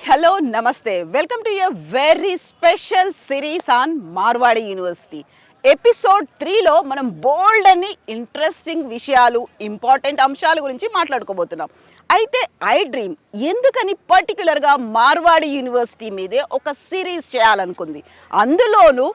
Hello, Namaste. Welcome to a very special series on Marwadi University. Episode 3లో మనం bold అని interesting విషయాలు important అంశాల గురించి మాట్లాడుకోబోతున్నాం. అయితే ఐ డ్రీమ్ ఎందుకని పర్టికులర్గా మార్వాడి యూనివర్సిటీ మీదే ఒక సిరీస్ చేయాలనుకుంది. అందులోనూ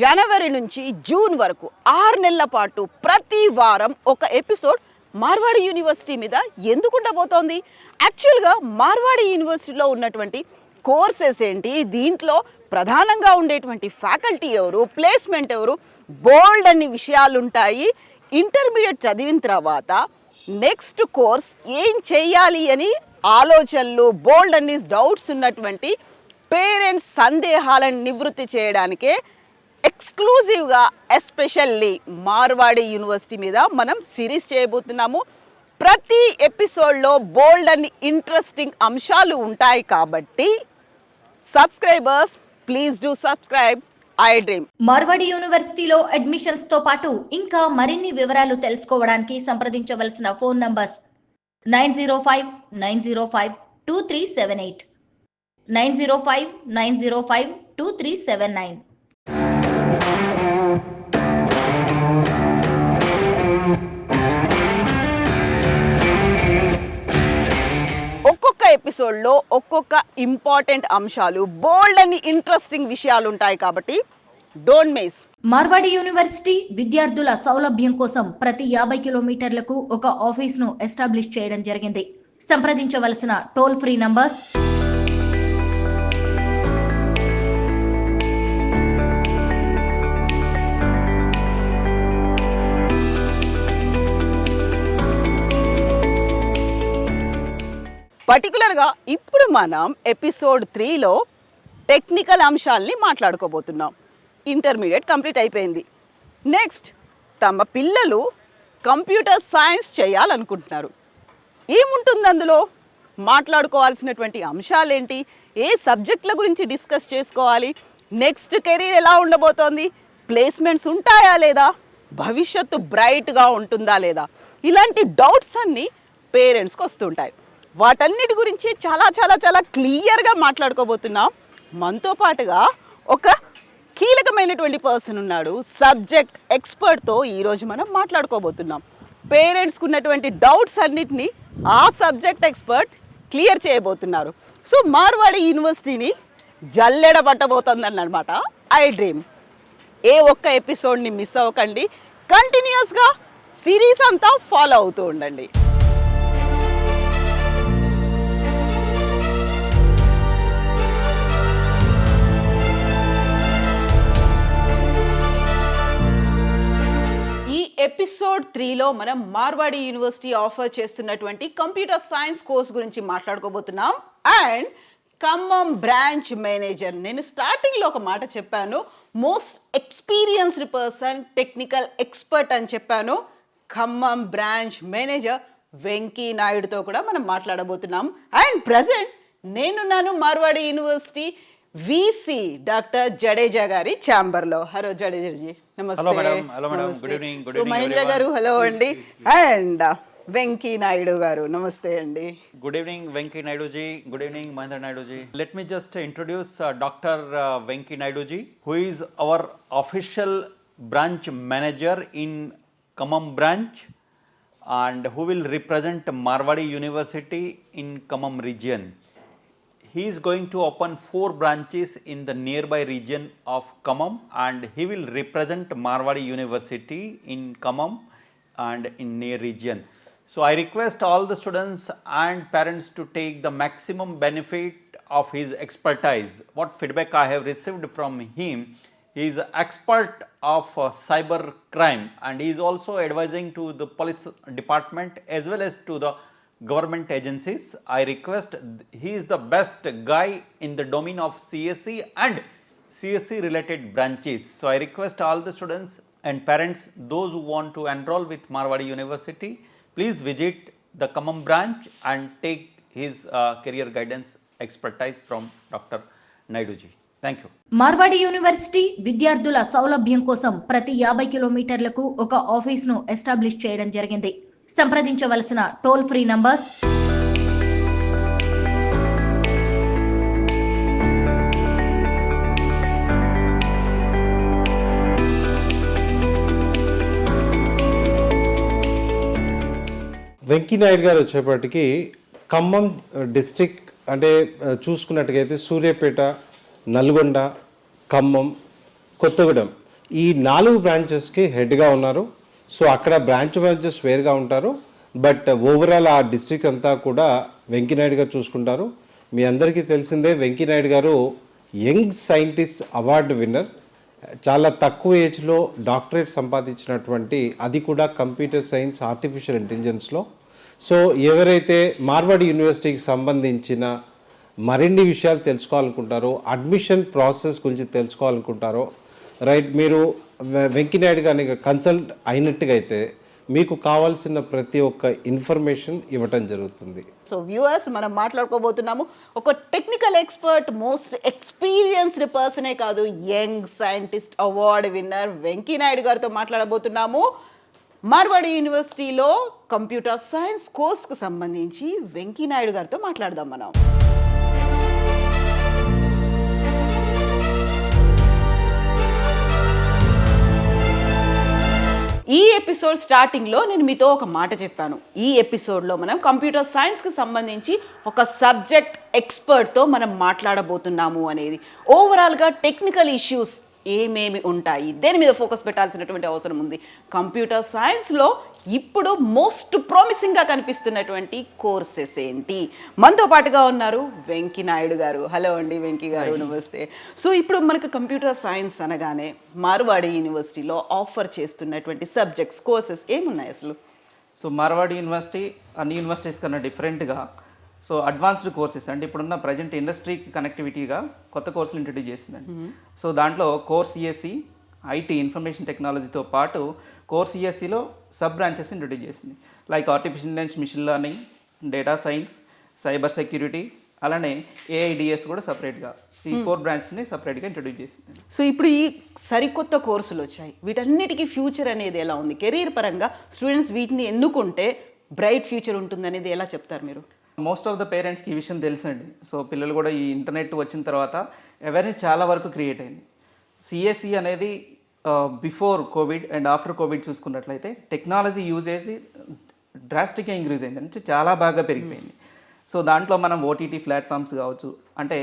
జనవరి నుంచి జూన్ వరకు 6 నెలల పాటు ప్రతి వారం ఒక ఎపిసోడ్ మార్వాడి యూనివర్సిటీ మీద ఎందుకు ఉండబోతోంది. యాక్చువల్గా మార్వాడి యూనివర్సిటీలో ఉన్నటువంటి కోర్సెస్ ఏంటి, దీంట్లో ప్రధానంగా ఉండేటువంటి ఫ్యాకల్టీ ఎవరు, ప్లేస్మెంట్ ఎవరు, బోల్డ్ అన్ని విషయాలు ఉంటాయి. ఇంటర్మీడియట్ చదివిన తర్వాత నెక్స్ట్ కోర్స్ ఏం చేయాలి అని ఆలోచనలు, బోల్డ్ అన్ని డౌట్స్ ఉన్నటువంటి పేరెంట్స్ సందేహాలను నివృత్తి చేయడానికే ఎక్స్క్లూజివ్గా ఎస్పెషల్లీ మార్వాడి యూనివర్సిటీ మీద మనం సిరీస్ చేయబోతున్నాము. ప్రతి ఎపిసోడ్లో బోల్డ్ అని ఇంట్రెస్టింగ్ అంశాలు ఉంటాయి కాబట్టి subscribers please do subscribe I dream. Marwadi యూనివర్సిటీలో అడ్మిషన్స్ తో పాటు ఇంకా మరిన్ని వివరాలు తెలుసుకోవడానికి సంప్రదించవలసిన ఫోన్ నంబర్స్ 9059052378 9059052379. ఒక్కొక్క ఎపిసోడ్లో ఒక్కొక్క ఇంపార్టెంట్ అంశాలు, బోల్డ్ అని ఇంట్రెస్టింగ్ విషయాలు ఉంటాయి కాబట్టి డోంట్ మిస్. మార్వాడి యూనివర్సిటీ విద్యార్థుల సౌలభ్యం కోసం ప్రతి 50 కిలోమీటర్లకు ఒక ఆఫీస్ను ఎస్టాబ్లిష్ చేయడం జరిగింది. సంప్రదించవలసిన టోల్ ఫ్రీ నంబర్స్ పర్టికులర్గా ఇప్పుడు మనం ఎపిసోడ్ 3లో టెక్నికల్ అంశాలని మాట్లాడుకోబోతున్నాం. ఇంటర్మీడియట్ కంప్లీట్ అయిపోయింది. నెక్స్ట్ తమ పిల్లలు కంప్యూటర్ సైన్స్ చేయాలనుకుంటున్నారు. ఏముంటుంది అందులో, మాట్లాడుకోవాల్సినటువంటి అంశాలేంటి, ఏ సబ్జెక్టుల గురించి డిస్కస్ చేసుకోవాలి, నెక్స్ట్ కెరీర్ ఎలా ఉండబోతోంది, ప్లేస్మెంట్స్ ఉంటాయా లేదా, భవిష్యత్తు బ్రైట్గా ఉంటుందా లేదా, ఇలాంటి డౌట్స్ అన్నీ పేరెంట్స్కి వస్తుంటాయి. వాటన్నిటి గురించి చాలా చాలా చాలా క్లియర్గా మాట్లాడుకోబోతున్నాం. మనతో పాటుగా ఒక కీలకమైనటువంటి పర్సన్ ఉన్నాడు, సబ్జెక్ట్ ఎక్స్పర్ట్తో ఈరోజు మనం మాట్లాడుకోబోతున్నాం. పేరెంట్స్కి ఉన్నటువంటి డౌట్స్ అన్నిటినీ ఆ సబ్జెక్ట్ ఎక్స్పర్ట్ క్లియర్ చేయబోతున్నారు. సో మార్వాడి యూనివర్సిటీని జల్లెడ పట్టబోతుందన్నమాట ఐ డ్రీమ్. ఏ ఒక్క ఎపిసోడ్ని మిస్ అవ్వకండి, కంటిన్యూస్గా సిరీస్ అంతా ఫాలో అవుతూ ఉండండి. ఎపిసోడ్ 3లో మనం మార్వాడి యూనివర్సిటీ ఆఫర్ చేస్తున్నటువంటి కంప్యూటర్ సైన్స్ కోర్స్ గురించి మాట్లాడుకోబోతున్నాం. అండ్ ఖమ్మం బ్రాంచ్ మేనేజర్, నేను స్టార్టింగ్లో ఒక మాట చెప్పాను, most experienced person, technical expert అని చెప్పాను. ఖమ్మం బ్రాంచ్ మేనేజర్ వెంకీ నాయుడుతో కూడా మనం మాట్లాడబోతున్నాం. అండ్ ప్రజెంట్ నేనున్నాను Marwadi university VC doctor Jadeja గారి ఛాంబర్లో. హలో జడేజాజీ, నమస్తే. సో మహేంద్ర గారు హలో అండి, అండ్ వెంకీ నాయుడు గారు నమస్తే అండి. Good evening Venky Naidu ji. Good evening Mahendra Naidu ji. Let me just introduce doctor Venky Naidu ji, who is our official branch manager in Khammam branch and who will represent Marwadi University in Khmmam region. He is going to open 4 branches in the nearby region of Khmmam, and he will represent Marwadi University in Khmmam and in near region. So I request all the students and parents to take the maximum benefit of his expertise. What feedback I have received from him, he is an expert of cyber crime, and he is also advising to the police department as well as to the government agencies. I request, he is the best guy in the domain of CSE and CSC related branches. So I request all the students and parents, those who want to enroll with Marwadi University, please visit the Khammam branch and take his career guidance expertise from Dr. Naidu ji. Thank you. Marwadi university విద్యార్థుల సౌలభ్యం కోసం ప్రతి 50 కిలోమీటర్లకు ఒక ఆఫీస్ను establish చేయడం జరిగింది. సంప్రదించవలసిన toll free numbers 'వెంకీనాయుడు గారు వచ్చేప్పటికి ఖమ్మం డిస్ట్రిక్ట్ అంటే చూసుకున్నట్టుగైతే సూర్యాపేట, నల్గొండ, ఖమ్మం, కొత్తగూడెం ఈ 4 బ్రాంచెస్కి హెడ్గా ఉన్నారు. సో అక్కడ బ్రాంచెస్ వేరుగా ఉంటారు. బట్ ఓవరాల్ ఆ డిస్ట్రిక్ట్ అంతా కూడా వెంకీనాయుడు గారు చూసుకుంటారు. మీ అందరికీ తెలిసిందే వెంకీనాయుడు గారు యంగ్ సైంటిస్ట్ అవార్డు విన్నర్. చాలా తక్కువ ఏజ్లో డాక్టరేట్ సంపాదించినటువంటి, అది కూడా కంప్యూటర్ సైన్స్, ఆర్టిఫిషియల్ ఇంటెలిజెన్స్లో. సో ఎవరైతే మార్వాడి యూనివర్సిటీకి సంబంధించిన మరిన్ని విషయాలు తెలుసుకోవాలనుకుంటారో, అడ్మిషన్ ప్రాసెస్ గురించి తెలుసుకోవాలనుకుంటారో, రైట్, మీరు వెంకీనాయుడు గారిని కన్సల్ట్ అయినట్టుగా అయితే మీకు కావాల్సిన ప్రతి ఒక్క ఇన్ఫర్మేషన్ ఇవ్వటం జరుగుతుంది. సో వ్యూవర్స్, మనం మాట్లాడుకోబోతున్నాము ఒక టెక్నికల్ ఎక్స్పర్ట్, మోస్ట్ ఎక్స్పీరియన్స్డ్ పర్సనే కాదు, యంగ్ సైంటిస్ట్ అవార్డు విన్నర్ వెంకీనాయుడు గారితో మాట్లాడబోతున్నాము. మార్వాడి యూనివర్సిటీలో కంప్యూటర్ సైన్స్ కోర్స్కు సంబంధించి వెంకీనాయుడు గారితో మాట్లాడదాం మనం. ఈ ఎపిసోడ్ స్టార్టింగ్లో నేను మీతో ఒక మాట చెప్పాను. ఈ ఎపిసోడ్లో మనం కంప్యూటర్ సైన్స్కి సంబంధించి ఒక సబ్జెక్ట్ ఎక్స్పర్ట్తో మనం మాట్లాడబోతున్నాము అనేది. ఓవరాల్గా టెక్నికల్ ఇష్యూస్ ఏమేమి ఉంటాయి, దేని మీద ఫోకస్ పెట్టాల్సినటువంటి అవసరం ఉంది. కంప్యూటర్ సైన్స్లో ఇప్పుడు మోస్ట్ ప్రామిసింగ్గా కనిపిస్తున్నటువంటి కోర్సెస్ ఏంటి? మనతో పాటుగా ఉన్నారు వెంకీనాయుడు గారు. హలో అండి వెంకీ గారు, నమస్తే. సో ఇప్పుడు మనకు కంప్యూటర్ సైన్స్ అనగానే మార్వాడి యూనివర్సిటీలో ఆఫర్ చేస్తున్నటువంటి సబ్జెక్ట్స్, కోర్సెస్ ఏమున్నాయి అసలు? సో మార్వాడి యూనివర్సిటీ అన్ని యూనివర్సిటీస్ కన్నా డిఫరెంట్గా సో అడ్వాన్స్డ్ కోర్సెస్ అంటే ఇప్పుడున్న ప్రజెంట్ ఇండస్ట్రీకి కనెక్టివిటీగా కొత్త కోర్సులు ఇంట్రడ్యూస్ చేసిందండి. సో దాంట్లో కోర్ సిఎస్సి, ఐటీ ఇన్ఫర్మేషన్ టెక్నాలజీతో పాటు కోర్ సిఎస్సిలో సబ్ బ్రాంచెస్ ఇంట్రడ్యూస్ చేసింది. Like artificial intelligence, machine learning, data science, cyber security, అలానే ఏఐడిఎస్ కూడా సపరేట్గా ఈ 4 బ్రాంచెస్ని సపరేట్గా ఇంట్రడ్యూస్ చేసింది. సో ఇప్పుడు ఈ సరికొత్త కోర్సులు వచ్చాయి, వీటన్నిటికీ ఫ్యూచర్ అనేది ఎలా ఉంది? కెరీర్ పరంగా స్టూడెంట్స్ వీటిని ఎన్నుకుంటే బ్రైట్ ఫ్యూచర్ ఉంటుంది అనేది ఎలా చెప్తారు మీరు? మోస్ట్ ఆఫ్ ద పేరెంట్స్కి ఈ విషయం తెలుసండి. సో పిల్లలు కూడా ఈ ఇంటర్నెట్ వచ్చిన తర్వాత అవేర్నెస్ చాలా వరకు క్రియేట్ అయింది. సిఎస్సి అనేది before Covid and after Covid చూసుకున్నట్లయితే టెక్నాలజీ యూజేజ్ డ్రాస్టిక్గా ఇంక్రీజ్ అయింది, అంటే చాలా బాగా పెరిగిపోయింది. సో దాంట్లో మనం ఓటీటీ ప్లాట్ఫామ్స్ కావచ్చు, అంటే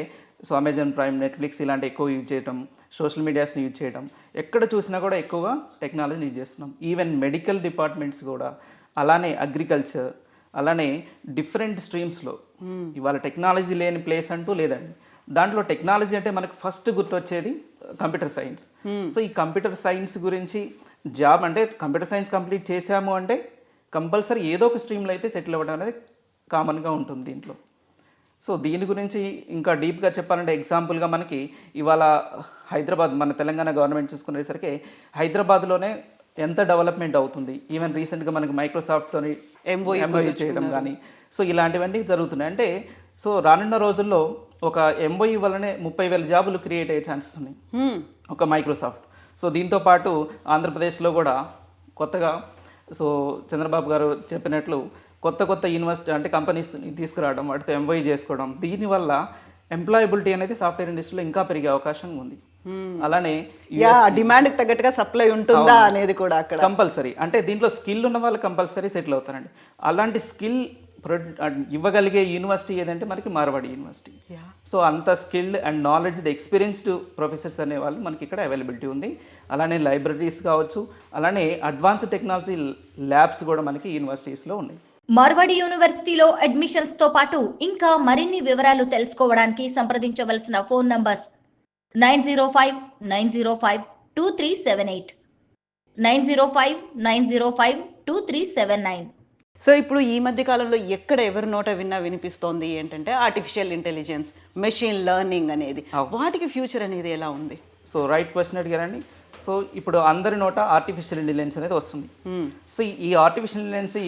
సో అమెజాన్ ప్రైమ్, నెట్ఫ్లిక్స్ ఇలాంటి ఎక్కువ యూజ్ చేయడం, సోషల్ మీడియాస్ని యూజ్ చేయడం, ఎక్కడ చూసినా కూడా ఎక్కువగా టెక్నాలజీని యూజ్ చేస్తున్నాం. ఈవెన్ మెడికల్ డిపార్ట్మెంట్స్ కూడా, అలానే అగ్రికల్చర్, అలానే డిఫరెంట్ స్ట్రీమ్స్లో ఇవాళ టెక్నాలజీ లేని ప్లేస్ అంటూ లేదండి. దాంట్లో టెక్నాలజీ అంటే మనకు ఫస్ట్ గుర్తొచ్చేది కంప్యూటర్ సైన్స్. సో ఈ కంప్యూటర్ సైన్స్ గురించి జాబ్ అంటే కంప్యూటర్ సైన్స్ కంప్లీట్ చేసాము అంటే కంపల్సరీ ఏదో ఒక స్ట్రీమ్లో అయితే సెటిల్ అవ్వడం అనేది కామన్గా ఉంటుంది దీంట్లో. సో దీని గురించి ఇంకా డీప్గా చెప్పాలంటే ఎగ్జాంపుల్గా మనకి ఇవాళ హైదరాబాద్, మన తెలంగాణ గవర్నమెంట్ చూసుకునేసరికి హైదరాబాద్లోనే ఎంత డెవలప్మెంట్ అవుతుంది. ఈవెన్ రీసెంట్గా మనకి మైక్రోసాఫ్ట్తో ఎంఓయూ చేయడం కానీ, సో ఇలాంటివన్నీ జరుగుతున్నాయి. అంటే సో రానున్న రోజుల్లో ఒక ఎంఓయూ వల్లనే 30,000 జాబులు క్రియేట్ అయ్యే ఛాన్సెస్ ఉన్నాయి ఒక మైక్రోసాఫ్ట్. సో దీంతో పాటు ఆంధ్రప్రదేశ్లో కూడా కొత్తగా సో చంద్రబాబు గారు చెప్పినట్లు కొత్త యూనివర్సిటీ అంటే కంపెనీస్ని తీసుకురావడం, వాటితో ఎంఓయూ చేసుకోవడం, దీనివల్ల ఎంప్లాయబిలిటీ అనేది సాఫ్ట్వేర్ ఇండస్ట్రీలో ఇంకా పెరిగే అవకాశం ఉంది. అలానే డిమాండ్ తగ్గట్టుగా సప్లై ఉంటుందా అనేది కూడా అక్కడ కంపల్సరీ. అంటే దీంట్లో స్కిల్ ఉన్న వాళ్ళు కంపల్సరీ సెటిల్ అవుతారండి. అలాంటి స్కిల్ ఇవ్వగలిగే యూనివర్సిటీ ఏదంటే మనకి మార్వాడి యూనివర్సిటీ. సో అంత skilled and knowledged experienced professors అనే వాళ్ళు మనకి ఇక్కడ అవైలబిలిటీ ఉంది. అలానే లైబ్రరీస్ కావచ్చు, అలానే అడ్వాన్స్డ్ టెక్నాలజీ ల్యాబ్స్ కూడా మనకి యూనివర్సిటీస్లో ఉన్నాయి. మార్వాడి యూనివర్సిటీలో అడ్మిషన్స్ తో పాటు ఇంకా మరిన్ని వివరాలు తెలుసుకోవడానికి సంప్రదించవలసిన ఫోన్ నంబర్స్ 9059052378, 9059052379. సో ఇప్పుడు ఈ మధ్య కాలంలో ఎక్కడ ఎవరి నోట వినిపిస్తోంది ఏంటంటే ఆర్టిఫిషియల్ ఇంటెలిజెన్స్, మెషిన్ లెర్నింగ్ అనేది, వాటికి ఫ్యూచర్ అనేది ఎలా ఉంది? సో రైట్ క్వశ్చన్ అడిగారండి. సో ఇప్పుడు అందరి నోట ఆర్టిఫిషియల్ ఇంటెలిజెన్స్ అనేది వస్తుంది. సో ఈ artificial intelligence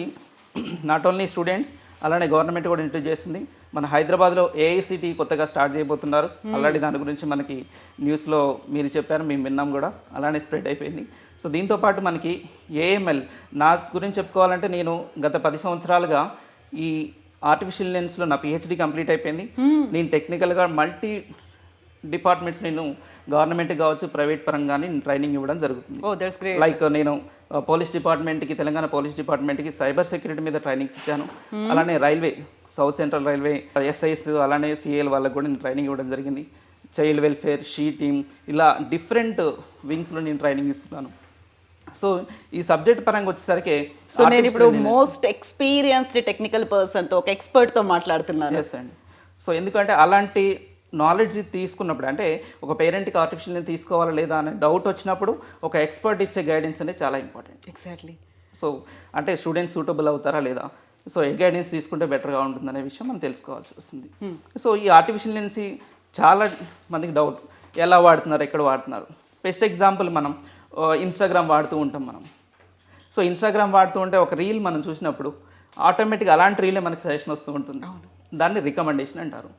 not only students, అలానే గవర్నమెంట్ కూడా ఇంట్రడ్యూస్ చేస్తుంది. మన హైదరాబాద్లో ఏఐసిటీ కొత్తగా స్టార్ట్ చేయబోతున్నారు. ఆల్రెడీ దాని గురించి మనకి న్యూస్లో మీరు చెప్పారు, మేము విన్నాం కూడా, అలానే స్ప్రెడ్ అయిపోయింది. సో దీంతోపాటు మనకి ఏఎంఎల్, నా గురించి చెప్పుకోవాలంటే నేను గత 10 సంవత్సరాలుగా ఈ ఆర్టిఫిషియల్ ఇంటెలిజెన్స్లో నా పిహెచ్డి కంప్లీట్ అయిపోయింది. నేను టెక్నికల్గా మల్టీ డిపార్ట్మెంట్స్ నేను గవర్నమెంట్ కావచ్చు, ప్రైవేట్ పరంగానే నేను ట్రైనింగ్ ఇవ్వడం జరుగుతుంది. లైక్ నేను పోలీస్ డిపార్ట్మెంట్కి, తెలంగాణ పోలీస్ డిపార్ట్మెంట్కి సైబర్ సెక్యూరిటీ మీద ట్రైనింగ్స్ ఇచ్చాను. అలానే railway, south central railway SIs, అలానే సిఏఎల్ వాళ్ళకి కూడా నేను ట్రైనింగ్ ఇవ్వడం జరిగింది. చైల్డ్ వెల్ఫేర్, షీ టీమ్, ఇలా డిఫరెంట్ వింగ్స్లో నేను ట్రైనింగ్ ఇస్తున్నాను. సో ఈ సబ్జెక్ట్ పరంగా వచ్చేసరికి సో నేను ఇప్పుడు మోస్ట్ ఎక్స్పీరియన్స్డ్ టెక్నికల్ పర్సన్తో, ఒక ఎక్స్పర్ట్తో మాట్లాడుతున్నాను. ఎస్ అండి. సో ఎందుకంటే అలాంటి నాలెడ్జ్ తీసుకున్నప్పుడు, అంటే ఒక పేరెంట్కి ఆర్టిఫిషియల్ తీసుకోవాలా లేదా అనే డౌట్ వచ్చినప్పుడు ఒక ఎక్స్పర్ట్ ఇచ్చే గైడెన్స్ అనేది చాలా ఇంపార్టెంట్. ఎగ్జాక్ట్లీ. సో అంటే స్టూడెంట్స్ సూటబుల్ అవుతారా లేదా, సో ఏ గైడెన్స్ తీసుకుంటే బెటర్గా ఉంటుందనే విషయం మనం తెలుసుకోవాల్సి వస్తుంది. సో ఈ ఆర్టిఫిషియల్ ఇంటెలిజెన్స్ చాలా మందికి డౌట్, ఎలా వాడుతున్నారు, ఎక్కడ వాడుతున్నారు. బెస్ట్ ఎగ్జాంపుల్ మనం ఇన్స్టాగ్రామ్ వాడుతూ ఉంటాం మనం. సో ఇన్స్టాగ్రామ్ వాడుతూ ఉంటే ఒక రీల్ మనం చూసినప్పుడు ఆటోమేటిక్గా అలాంటి రీలే మనకి సజెషన్ వస్తూ ఉంటుంది. దాన్ని రికమెండేషన్ అంటారు.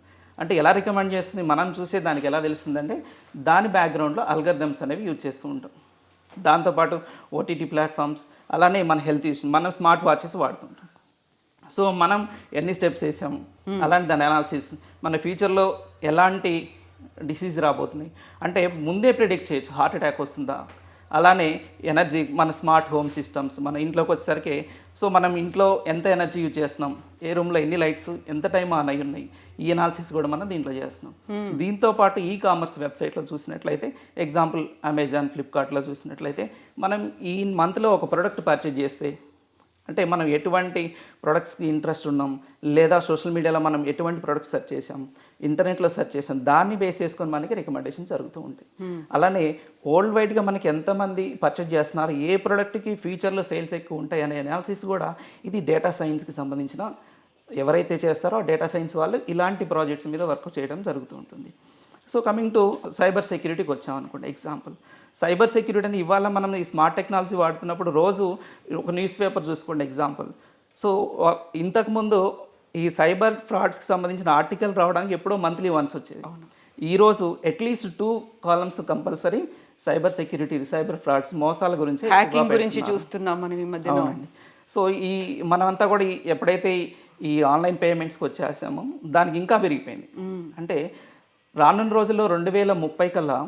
అంటే ఎలా రికమెండ్ చేస్తుంది, మనం చూసే దానికి ఎలా తెలుస్తుందంటే దాని బ్యాక్గ్రౌండ్లో అల్గరిథమ్స్ అనేవి యూజ్ చేస్తూ ఉంటాం. దాంతోపాటు ఓటీటీ ప్లాట్ఫామ్స్, అలానే మన హెల్త్ ఇష్యూ, మనం స్మార్ట్ వాచెస్ వాడుతుంటాం. సో మనం ఎన్ని స్టెప్స్ వేసాము, అలాంటి దాని అనాలిసిస్, మన ఫ్యూచర్లో ఎలాంటి డిసీజ్ రాబోతున్నాయి అంటే ముందే ప్రిడిక్ట్ చేయొచ్చు. హార్ట్ అటాక్ వస్తుందా, అలానే ఎనర్జీ, మన స్మార్ట్ హోమ్ సిస్టమ్స్, మన ఇంట్లోకి వచ్చేసరికి సో మనం ఇంట్లో ఎంత ఎనర్జీ యూజ్ చేస్తున్నాం, ఏ రూమ్లో ఎన్ని లైట్స్, ఎంత టైం ఆన్ అయి ఉన్నాయి, ఈ అనాలిసిస్ కూడా మనం దీంట్లో చేస్తున్నాం. దీంతో పాటు ఈ కామర్స్ వెబ్సైట్లో చూసినట్లయితే, ఎగ్జాంపుల్ అమెజాన్, ఫ్లిప్కార్ట్లో చూసినట్లయితే, మనం ఈ మంత్లో ఒక ప్రోడక్ట్ పర్చేజ్ చేస్తే, అంటే మనం ఎటువంటి ప్రొడక్ట్స్కి ఇంట్రెస్ట్ ఉన్నాం, లేదా సోషల్ మీడియాలో మనం ఎటువంటి ప్రొడక్ట్స్ సెర్చ్ చేసాం, ఇంటర్నెట్లో సెర్చ్ చేసాం, దాన్ని బేస్ చేసుకొని మనకి రికమెండేషన్ జరుగుతూ ఉంటాయి. అలానే వరల్డ్ వైడ్గా మనకి ఎంతమంది పర్చేజ్ చేస్తున్నారు, ఏ ప్రోడక్ట్కి ఫ్యూచర్లో సేల్స్ ఎక్కువ ఉంటాయి అనే అనాలిసిస్ కూడా ఇది డేటా సైన్స్కి సంబంధించిన ఎవరైతే చేస్తారో డేటా సైన్స్ వాళ్ళు ఇలాంటి ప్రాజెక్ట్స్ మీద వర్క్ చేయడం జరుగుతూ ఉంటుంది. సో కమింగ్ టు సైబర్ సెక్యూరిటీకి వచ్చామనుకోండి. ఎగ్జాంపుల్ సైబర్ సెక్యూరిటీ అని ఇవాళ మనం ఈ స్మార్ట్ టెక్నాలజీ వాడుతున్నప్పుడు రోజు ఒక న్యూస్ పేపర్ చూసుకోండి ఎగ్జాంపుల్. సో ఇంతకుముందు ఈ సైబర్ ఫ్రాడ్స్కి సంబంధించిన ఆర్టికల్ రావడానికి ఎప్పుడో మంత్లీ వన్స్ వచ్చేది. ఈరోజు at least 2 columns compulsory cyber security, cyber frauds, మోసాల గురించి, హ్యాకింగ్ గురించి చూస్తున్నాం మనం ఈ మధ్యలో. సో ఈ మనమంతా కూడా ఎప్పుడైతే ఈ ఆన్లైన్ పేమెంట్స్కి వచ్చేసామో దానికి ఇంకా పెరిగిపోయింది. అంటే రానున్న రోజుల్లో 2030 కల్లా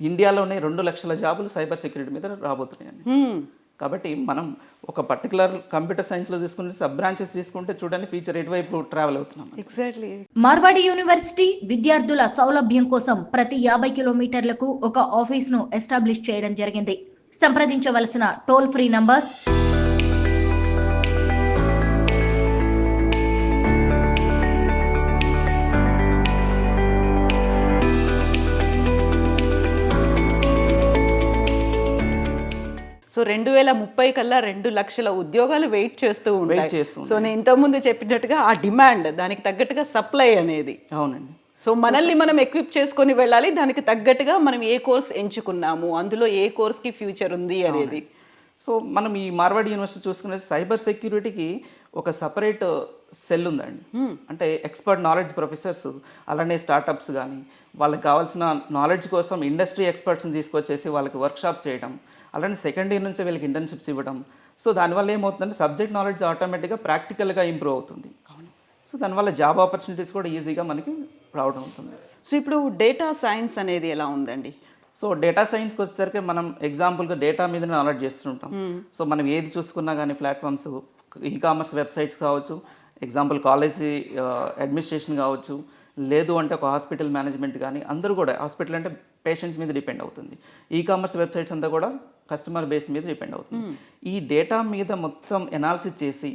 ఇండియాలోనే 2 లక్షల జాబులు సైబర్ సెక్యూరిటీ మీద రాబోతున్నాయండి. కాబట్టి మనం ఒక పర్టికులర్ కంప్యూటర్ సైన్స్లో తీసుకుంటే, సబ్ బ్రాంచెస్ తీసుకుంటే చూడండి ఫ్యూచర్ ఎటువైపు ట్రావెల్ అవుతున్నాం. ఎగ్జాక్ట్లీ. మార్వాడి యూనివర్సిటీ విద్యార్థుల సౌలభ్యం కోసం ప్రతి 50 కిలోమీటర్లకు ఒక ఆఫీస్ను ఎస్టాబ్లిష్ చేయడం జరిగింది. సంప్రదించవలసిన టోల్ ఫ్రీ నంబర్స్ సో 2030 కల్లా 2 లక్షల ఉద్యోగాలు వెయిట్ చేస్తూ ఉంటాయి. సో నేను ఇంతకుముందు చెప్పినట్టుగా ఆ డిమాండ్, దానికి తగ్గట్టుగా సప్లై అనేది. అవునండి. సో మనల్ని మనం ఎక్విప్ చేసుకొని వెళ్ళాలి, దానికి తగ్గట్టుగా మనం ఏ కోర్స్ ఎంచుకున్నాము, అందులో ఏ కోర్స్కి ఫ్యూచర్ ఉంది అనేది. సో మనం ఈ మార్వాడి యూనివర్సిటీ చూసుకునే సైబర్ సెక్యూరిటీకి ఒక సపరేట్ సెల్ ఉందండి. అంటే ఎక్స్పర్ట్ నాలెడ్జ్ ప్రొఫెసర్స్, అలానే స్టార్టప్స్ కానీ వాళ్ళకి కావాల్సిన నాలెడ్జ్ కోసం ఇండస్ట్రీ ఎక్స్పర్ట్స్ని తీసుకొచ్చేసి వాళ్ళకి వర్క్షాప్ చేయడం, అలానే సెకండ్ ఇయర్ నుంచి వీళ్ళకి ఇంటర్న్షిప్స్ ఇవ్వడం. సో దానివల్ల ఏమవుతుందంటే సబ్జెక్ట్ నాలెడ్జ్ ఆటోమేటిక్గా ప్రాక్టికల్గా ఇంప్రూవ్ అవుతుంది. సో దానివల్ల జాబ్ ఆపర్చునిటీస్ కూడా ఈజీగా మనకి రావడం ఉంటుంది. సో ఇప్పుడు డేటా సైన్స్ అనేది ఎలా ఉందండి? సో డేటా సైన్స్కి వచ్చేసరికి మనం ఎగ్జాంపుల్గా డేటా మీద నాలెడ్జ్ చేస్తుంటాం. సో మనం ఏది చూసుకున్నా కానీ ప్లాట్ఫామ్స్, ఈ కామర్స్ వెబ్సైట్స్ కావచ్చు, ఎగ్జాంపుల్ కాలేజీ అడ్మినిస్ట్రేషన్ కావచ్చు, లేదు అంటే ఒక హాస్పిటల్ మేనేజ్మెంట్ కానీ, అందరూ కూడా హాస్పిటల్ అంటే పేషెంట్స్ మీద డిపెండ్ అవుతుంది. ఈ కామర్స్ వెబ్సైట్స్ అంతా కూడా కస్టమర్ బేస్ మీద డిపెండ్ అవుతుంది. ఈ డేటా మీద మొత్తం ఎనాలిసిస్ చేసి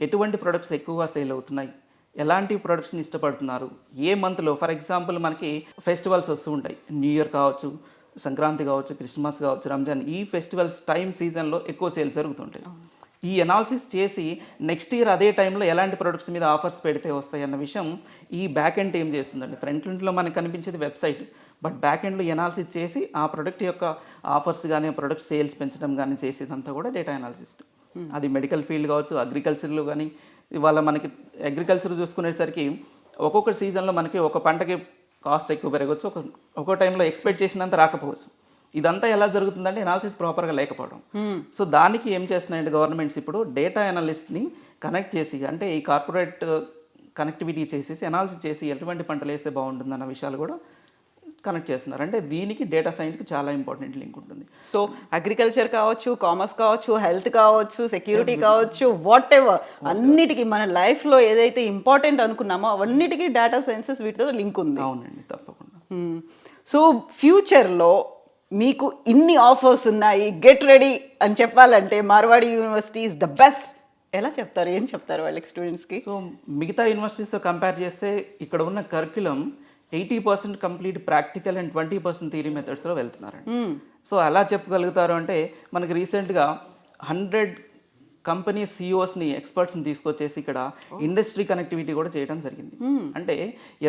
ఎటువంటి ప్రొడక్ట్స్ ఎక్కువగా సేల్ అవుతున్నాయి, ఎలాంటి ప్రొడక్ట్స్ని ఇష్టపడుతున్నారు, ఏ మంత్లో, ఫర్ ఎగ్జాంపుల్ మనకి ఫెస్టివల్స్ వస్తూ ఉంటాయి, న్యూ ఇయర్ కావచ్చు, సంక్రాంతి కావచ్చు, క్రిస్మస్ కావచ్చు, రంజాన్, ఈ ఫెస్టివల్స్ టైం సీజన్లో ఎక్కువ సేల్స్ జరుగుతుంటాయి. ఈ అనాలిసిస్ చేసి నెక్స్ట్ ఇయర్ అదే టైంలో ఎలాంటి ప్రొడక్ట్స్ మీద ఆఫర్స్ పెడితే వస్తాయి అన్న విషయం ఈ బ్యాక్ ఎండ్ ఏం చేస్తుందండి. ఫ్రంట్ ఎండ్లో మనకు కనిపించేది వెబ్సైట్, బట్ బ్యాక్ ఎండ్లో ఎనాలిసిస్ చేసి ఆ ప్రొడక్ట్ యొక్క ఆఫర్స్ కానీ ప్రొడక్ట్ సేల్స్ పెంచడం కానీ చేసేదంతా కూడా డేటా అనాలిసిస్. అది మెడికల్ ఫీల్డ్ కావచ్చు, అగ్రికల్చర్లో కానీ. ఇవాళ మనకి అగ్రికల్చర్ చూసుకునేసరికి ఒక్కొక్క సీజన్లో మనకి ఒక పంటకి కాస్ట్ ఎక్కువ పెరగవచ్చు, ఒక్కో టైంలో ఎక్స్పెక్ట్ చేసినంత రాకపోవచ్చు. ఇదంతా ఎలా జరుగుతుందంటే అనాలిసిస్ ప్రాపర్గా లేకపోవడం. సో దానికి ఏం చేస్తున్నాయంటే గవర్నమెంట్స్ ఇప్పుడు డేటా అనలిస్ట్ని కనెక్ట్ చేసి, అంటే ఈ కార్పొరేట్ కనెక్టివిటీ చేసేసి అనాలిసిస్ చేసి ఎటువంటి పంటలు వేస్తే బాగుంటుందన్న విషయాలు కూడా కనెక్ట్ చేస్తున్నారు. అంటే దీనికి డేటా సైన్స్కి చాలా ఇంపార్టెంట్ లింక్ ఉంటుంది. సో అగ్రికల్చర్ కావచ్చు, కామర్స్ కావచ్చు, హెల్త్ కావచ్చు, సెక్యూరిటీ కావచ్చు, వాట్ ఎవర్, అన్నిటికీ మన లైఫ్లో ఏదైతే ఇంపార్టెంట్ అనుకున్నామో అవన్నిటికీ డేటా సైన్సెస్ వీటితో లింక్ ఉంది. అవునండి, తప్పకుండా. సో ఫ్యూచర్లో మీకు ఇన్ని ఆఫర్స్ ఉన్నాయి, గెట్ రెడీ అని చెప్పాలంటే Marwadi university is the best. ఎలా చెప్తారు, ఏం చెప్తారు వాళ్ళకి, స్టూడెంట్స్కి? సో మిగతా యూనివర్సిటీస్తో కంపేర్ చేస్తే ఇక్కడ ఉన్న curriculum 80% complete practical and 20% theory మెథడ్స్లో వెళ్తున్నారండి. సో ఎలా చెప్పగలుగుతారు అంటే మనకి రీసెంట్గా 100 కంపెనీ సిఇఓస్ని, ఎక్స్పర్ట్స్ని తీసుకొచ్చేసి ఇక్కడ ఇండస్ట్రీ కనెక్టివిటీ కూడా చేయడం జరిగింది. అంటే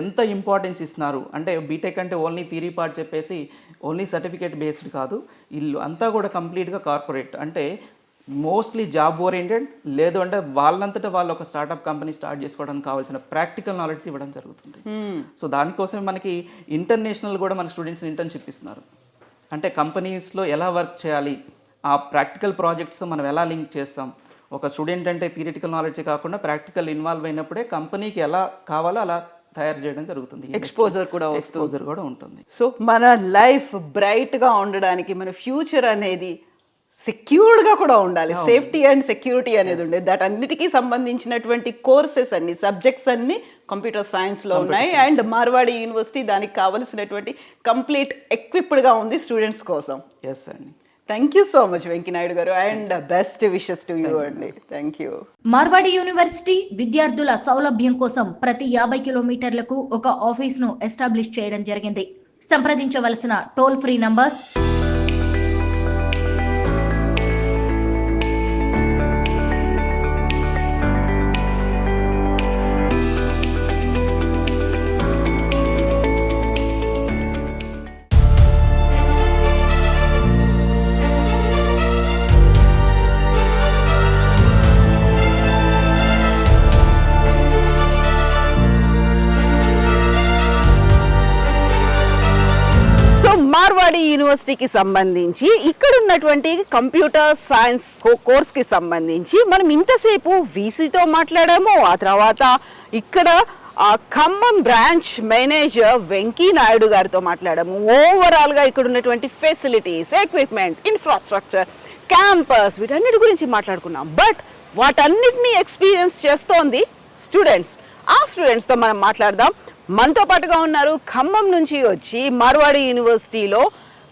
ఎంత ఇంపార్టెన్స్ ఇస్తున్నారు అంటే బీటెక్ అంటే ఓన్లీ థియరీ పార్ట్ చెప్పేసి ఓన్లీ సర్టిఫికేట్ బేస్డ్ కాదు, ఇల్లు అంతా కూడా కంప్లీట్గా కార్పొరేట్, అంటే మోస్ట్లీ జాబ్ ఓరియంటెడ్, లేదు అంటే వాళ్ళంతటా వాళ్ళు ఒక స్టార్ట్అప్ కంపెనీ స్టార్ట్ చేసుకోవడానికి కావాల్సిన ప్రాక్టికల్ నాలెడ్జ్ ఇవ్వడం జరుగుతుంది. సో దానికోసం మనకి ఇంటర్నేషనల్ కూడా మన స్టూడెంట్స్ని ఇంటర్న్షిప్ ఇస్తున్నారు. అంటే కంపెనీస్లో ఎలా వర్క్ చేయాలి, ఆ ప్రాక్టికల్ ప్రాజెక్ట్స్తో మనం ఎలా లింక్ చేస్తాం. ఒక స్టూడెంట్ అంటే థియరిటికల్ నాలెడ్జ్ కాకుండా ప్రాక్టికల్ ఇన్వాల్వ్ అయినప్పుడే కంపెనీకి ఎలా కావాలో అలా తయారు చేయడం జరుగుతుంది. ఎక్స్పోజర్ కూడా ఉంటుంది. సో మన లైఫ్ బ్రైట్గా ఉండడానికి, మన ఫ్యూచర్ అనేది సెక్యూర్డ్గా కూడా ఉండాలి. సేఫ్టీ అండ్ సెక్యూరిటీ అనేది ఉండేది. దట్ అన్నిటికీ సంబంధించినటువంటి కోర్సెస్ అన్ని, సబ్జెక్ట్స్ అన్ని కంప్యూటర్ సైన్స్లో ఉన్నాయి. అండ్ మార్వాడి యూనివర్సిటీ దానికి కావలసినటువంటి కంప్లీట్ ఎక్విప్డ్గా ఉంది స్టూడెంట్స్ కోసం. ఎస్ అండి. Thank you so much Venky Naidu garu, and best wishes to you అండి. Thank you. మార్వాడి యూనివర్సిటీ విద్యార్థుల సౌలభ్యం కోసం ప్రతి 50 కిలోమీటర్లకు ఒక ఆఫీస్ను ఎస్టాబ్లిష్ చేయడం జరిగింది. సంప్రదించవలసిన టోల్ ఫ్రీ నంబర్స్ మార్వాడి యూనివర్సిటీకి సంబంధించి ఇక్కడ ఉన్నటువంటి కంప్యూటర్ సైన్స్ కోర్స్కి సంబంధించి మనం ఇంతసేపు వీసీతో మాట్లాడాము. ఆ తర్వాత ఇక్కడ ఖమ్మం బ్రాంచ్ మేనేజర్ వెంకీ నాయుడు గారితో మాట్లాడాము. ఓవరాల్గా ఇక్కడ ఉన్నటువంటి ఫెసిలిటీస్, ఎక్విప్మెంట్, ఇన్ఫ్రాస్ట్రక్చర్, క్యాంపస్, వీటన్నిటి గురించి మాట్లాడుకున్నాం. బట్ వాటన్నిటినీ ఎక్స్పీరియన్స్ చేస్తోంది స్టూడెంట్స్. ఆ స్టూడెంట్స్తో మనం మాట్లాడదాం. మనతో పాటుగా ఉన్నారు ఖమ్మం నుంచి వచ్చి మార్వాడి యూనివర్సిటీలో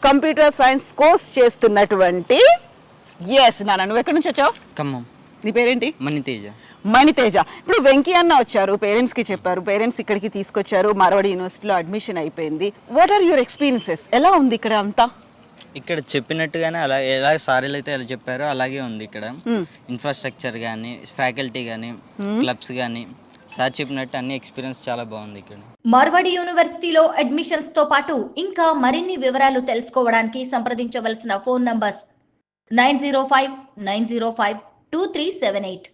కంప్యూటర్ సైన్స్ కోర్స్ చేస్తున్నటువంటి నాన్న, నువ్వు ఎక్కడి నుంచి వచ్చావు? ఖమ్మం. నీ పేరేంటి? మణితేజ. ఇప్పుడు వెంకీ అన్న వచ్చారు, పేరెంట్స్కి చెప్పారు, పేరెంట్స్ ఇక్కడికి తీసుకొచ్చారు, మార్వాడి యూనివర్సిటీలో అడ్మిషన్ అయిపోయింది. What are your experiences? ఎలా ఉంది ఇక్కడ అంతా? ఇక్కడ చెప్పినట్టుగానే అలా ఎలా సారీలు అయితే ఎలా చెప్పారో అలాగే ఉంది. ఇక్కడ ఇన్ఫ్రాస్ట్రక్చర్ కానీ, ఫ్యాకల్టీ కానీ, క్లబ్స్ కానీ సార్ చెప్పినట్టు అన్ని ఎక్స్పీరియన్స్ చాలా బాగుంది ఇక్కడ. మార్వాడి యూనివర్సిటీలో అడ్మిషన్స్ తో పాటు ఇంకా మరిన్ని వివరాలు తెలుసుకోవడానికి సంప్రదించవలసిన ఫోన్ నంబర్స్ 905-905-2378,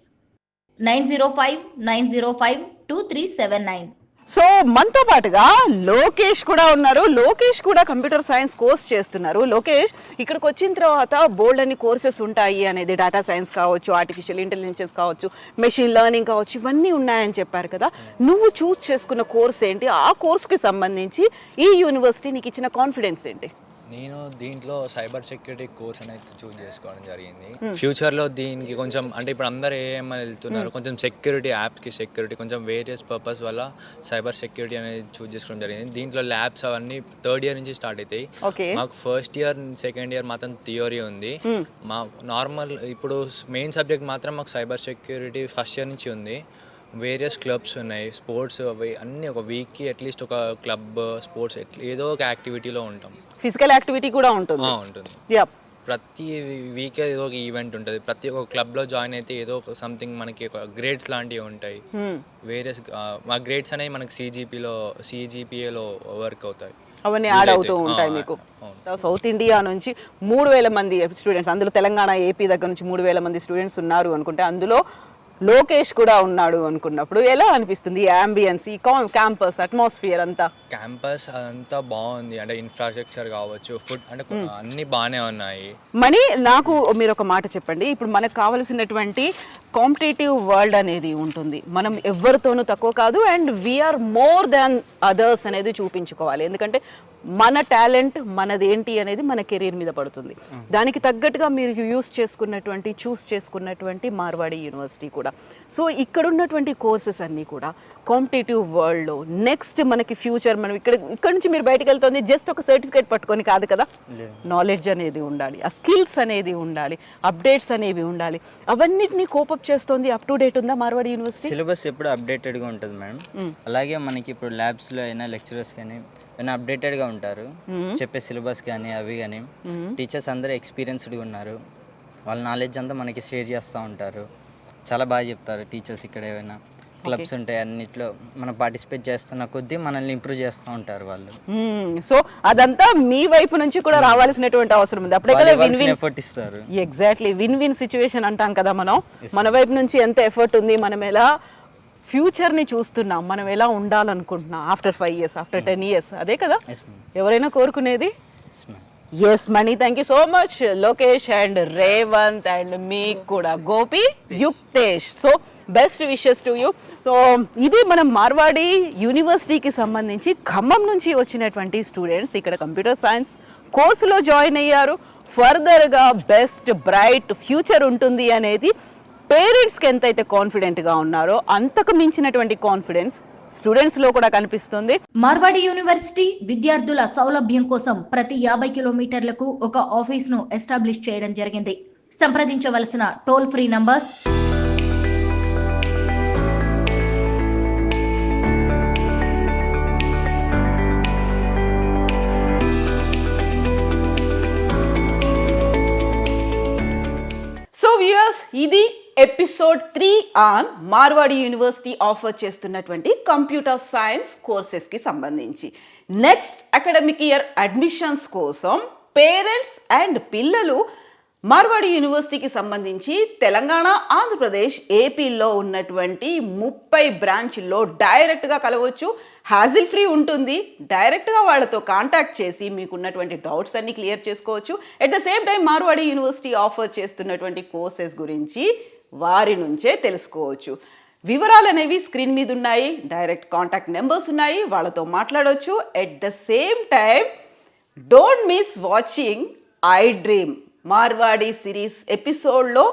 905-905-2379. సో మనతో పాటుగా లోకేష్ కూడా ఉన్నారు. లోకేష్ కూడా కంప్యూటర్ సైన్స్ కోర్స్ చేస్తున్నారు. లోకేష్, ఇక్కడికి వచ్చిన తర్వాత బోల్డ్ అని కోర్సెస్ ఉంటాయి అనేది, డేటా సైన్స్ కావచ్చు, ఆర్టిఫిషియల్ ఇంటెలిజెన్స్ కావచ్చు, మెషిన్ లెర్నింగ్ కావచ్చు, ఇవన్నీ ఉన్నాయని చెప్పారు కదా. నువ్వు చూస్ చేసుకున్న కోర్స్ ఏంటి? ఆ కోర్స్కి సంబంధించి ఈ యూనివర్సిటీ నీకు ఇచ్చిన కాన్ఫిడెన్స్ ఏంటి? నేను దీంట్లో సైబర్ సెక్యూరిటీ కోర్స్ అనేది చూస్ చేసుకోవడం జరిగింది. ఫ్యూచర్లో దీనికి కొంచెం అంటే ఇప్పుడు అందరూ ఏమని వెళ్తున్నారు, కొంచెం సెక్యూరిటీ, యాప్స్కి సెక్యూరిటీ, కొంచెం వేరియస్ పర్పస్ వల్ల సైబర్ సెక్యూరిటీ అనేది చూస్ చేసుకోవడం జరిగింది. దీంట్లో ల్యాబ్స్ అవన్నీ 3rd ఇయర్ నుంచి స్టార్ట్ అవుతాయి. మాకు 1st ఇయర్ 2nd ఇయర్ మాత్రం థియరీ ఉంది. మా నార్మల్ ఇప్పుడు మెయిన్ సబ్జెక్ట్ మాత్రం మాకు సైబర్ సెక్యూరిటీ 1st ఇయర్ నుంచి ఉంది. వేరియస్ క్లబ్స్ ఉన్నాయి, స్పోర్ట్స్, అవి అన్నీ ఒక వీక్కి అట్లీస్ట్ ఒక క్లబ్, స్పోర్ట్స్ ఏదో ఒక యాక్టివిటీలో ఉంటాం. ఫిజికల్ యాక్టివిటీ కూడా ఉంటుంది. ప్రతి వీక్ ఏదో ఒక ఈవెంట్ ఉంటుంది. ప్రతి ఒక్క క్లబ్లో జాయిన్ అయితే ఏదో ఒక సంథింగ్ మనకి ఒక గ్రేడ్స్ లాంటివి ఉంటాయి. వేరియస్ మా గ్రేడ్స్ అనేవి మనకి సిజిపిఏలో వర్క్ అవుతాయి. అవన్నీ యాడ్ అవుతూ ఉంటాయి మీకు. సౌత్ ఇండియా నుంచి 3,000 మంది స్టూడెంట్స్, అందులో తెలంగాణ ఏపీ దగ్గర నుంచి 3,000 మంది స్టూడెంట్స్ ఉన్నారు అనుకుంటే అందులో లోకేష్ కూడా ఉన్నాడు అనుకున్నప్పుడు ఎలా అనిపిస్తుంది ఈ అంబియన్స్, ఈ క్యాంపస్ అట్మాస్ఫియర్ అంతా? క్యాంపస్ అంతా బాగుంది, అంటే ఇన్ఫ్రాస్ట్రక్చర్ కావచ్చు, ఫుడ్ అంటే అన్నీ బాగానే ఉన్నాయి. మనీ, నాకు మీరు ఒక మాట చెప్పండి. ఇప్పుడు మనకు కావలసినటువంటి కాంపిటేటివ్ వరల్డ్ అనేది ఉంటుంది, మనం ఎవరితోనూ తక్కువ కాదు and we are more than others అనేది చూపించుకోవాలి. ఎందుకంటే మన టాలెంట్ మనది ఏంటి అనేది మన కెరీర్ మీద పడుతుంది. దానికి తగ్గట్టుగా మీరు చూస్ చేసుకున్నటువంటి మార్వాడి యూనివర్సిటీ కూడా. సో ఇక్కడ ఉన్నటువంటి కోర్సెస్ అన్నీ కూడా కాంపిటేటివ్ వరల్డ్లో నెక్స్ట్ మనకి ఫ్యూచర్, మనం ఇక్కడ నుంచి మీరు బయటకు వెళ్తుంది జస్ట్ ఒక సర్టిఫికేట్ పట్టుకొని కాదు కదా, నాలెడ్జ్ అనేది ఉండాలి, ఆ స్కిల్స్ అనేది ఉండాలి, అప్డేట్స్ అనేవి ఉండాలి. అవన్నిటిని కోపప్ చేస్తుంది. అప్ టు డేట్ ఉందా మార్వాడి యూనివర్సిటీ? సిలబస్ ఎప్పుడు అప్డేటెడ్గా ఉంటుంది మేడం. అలాగే మనకి ఇప్పుడు ల్యాబ్స్లో అయినా లెక్చరర్స్ కానీ అయినా అప్డేటెడ్గా ఉంటారు. చెప్పే సిలబస్ కానీ అవి కానీ టీచర్స్ అందరూ ఎక్స్పీరియన్స్డ్గా ఉన్నారు. వాళ్ళ నాలెడ్జ్ అంతా మనకి షేర్ చేస్తూ ఉంటారు. చాలా బాగా చెప్తారు టీచర్స్. ఇక్కడ ఏమైనా క్లబ్స్ ఉంటాయి, అన్నిట్లో మనం పార్టిసిపేట్ చేస్తున్న కొద్దీ మనల్ని ఇంప్రూవ్ చేస్తూ ఉంటారు వాళ్ళు. సో అదంతా మీ వైపు నుంచి కూడా రావాల్సినటువంటి అవసరం ఉంది. అప్పుడే కదా విన్ విన్ ఎఫర్ట్ ఇస్తారు. ఎగ్జాక్ట్లీ, విన్ విన్ సిచ్యువేషన్ అంటాం కదా మనం. మన వైపు నుంచి ఎంత ఎఫర్ట్ ఉంది, మనం ఎలా ఫ్యూచర్ని చూస్తున్నాం, మనం ఎలా ఉండాలనుకుంటున్నాం ఆఫ్టర్ 5 years, ఆఫ్టర్ 10 years, అదే కదా ఎవరైనా కోరుకునేది. Yes Mani, thank you so much Lokesh and Revanth and మీకు కూడా Gopi, Yuktesh. So best wishes to you. So ఇది మనం మార్వాడి యూనివర్సిటీకి సంబంధించి ఖమ్మం నుంచి వచ్చినటువంటి స్టూడెంట్స్ ఇక్కడ కంప్యూటర్ సైన్స్ కోర్సులో జాయిన్ అయ్యారు. ఫర్దర్గా బెస్ట్ బ్రైట్ ఫ్యూచర్ ఉంటుంది అనేది పేరెంట్స్కి ఎంతైతే కాన్ఫిడెంట్గా ఉన్నారో అంతకు మించినటువంటి కాన్ఫిడెన్స్ స్టూడెంట్స్లో కూడా కనిపిస్తుంది. మార్వాడి యూనివర్సిటీ విద్యార్థుల సౌలభ్యం కోసం ప్రతి 50 కిలోమీటర్లకు ఒక ఆఫీస్ను ఎస్టాబ్లిష్ చేయడం జరిగింది. సంప్రదించవలసిన toll free numbers so viewers, ఇది episode 3 on Marwadi university offer చేస్తున్నటువంటి కంప్యూటర్ సైన్స్ కోర్సెస్కి సంబంధించి. నెక్స్ట్ అకాడమిక్ ఇయర్ అడ్మిషన్స్ కోసం పేరెంట్స్ అండ్ పిల్లలు మార్వాడి యూనివర్సిటీకి సంబంధించి తెలంగాణ, ఆంధ్రప్రదేశ్, ఏపీలో ఉన్నటువంటి 30 బ్రాంచ్ల్లో డైరెక్ట్గా కలవచ్చు. హ్యాజిల్ ఫ్రీ ఉంటుంది. డైరెక్ట్గా వాళ్ళతో కాంటాక్ట్ చేసి మీకున్నటువంటి డౌట్స్ అన్ని క్లియర్ చేసుకోవచ్చు. At the same time Marwadi university offer చేస్తున్నటువంటి కోర్సెస్ గురించి వారి నుంచే తెలుసుకోవచ్చు. వివరాలు అనేవి స్క్రీన్ మీద ఉన్నాయి, డైరెక్ట్ కాంటాక్ట్ నెంబర్స్ ఉన్నాయి, వాళ్ళతో మాట్లాడవచ్చు. At the same time don't miss watching I dream Marwadi series ఎపిసోడ్లో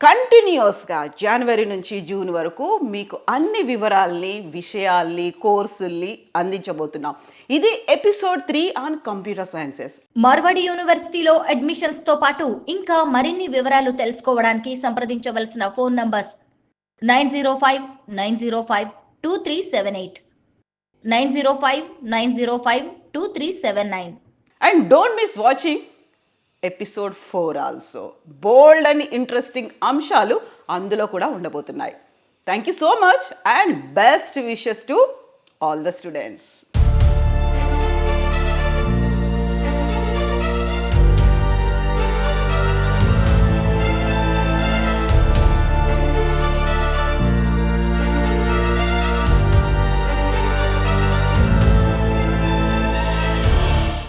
కంటిన్యూస్గా జనవరి నుంచి జూన్ వరకు మీకు అన్ని వివరాల్ని, విషయాల్ని, కోర్సుల్ని అందించబోతున్నాం. ఇది episode 3 on computer sciences. Marwadi యూనివర్సిటీలో అడ్మిషన్స్ తో పాటు ఇంకా మరిన్ని వివరాలు తెలుసుకోవడానికి సంప్రదించవలసిన phone numbers 905-905-2378, 905-905-2379. And don't miss watching episode 4 also. Bold and interesting అంశాలు అందులో కూడా ఉండబోతున్నాయి. Thank you so much and best wishes to all the students.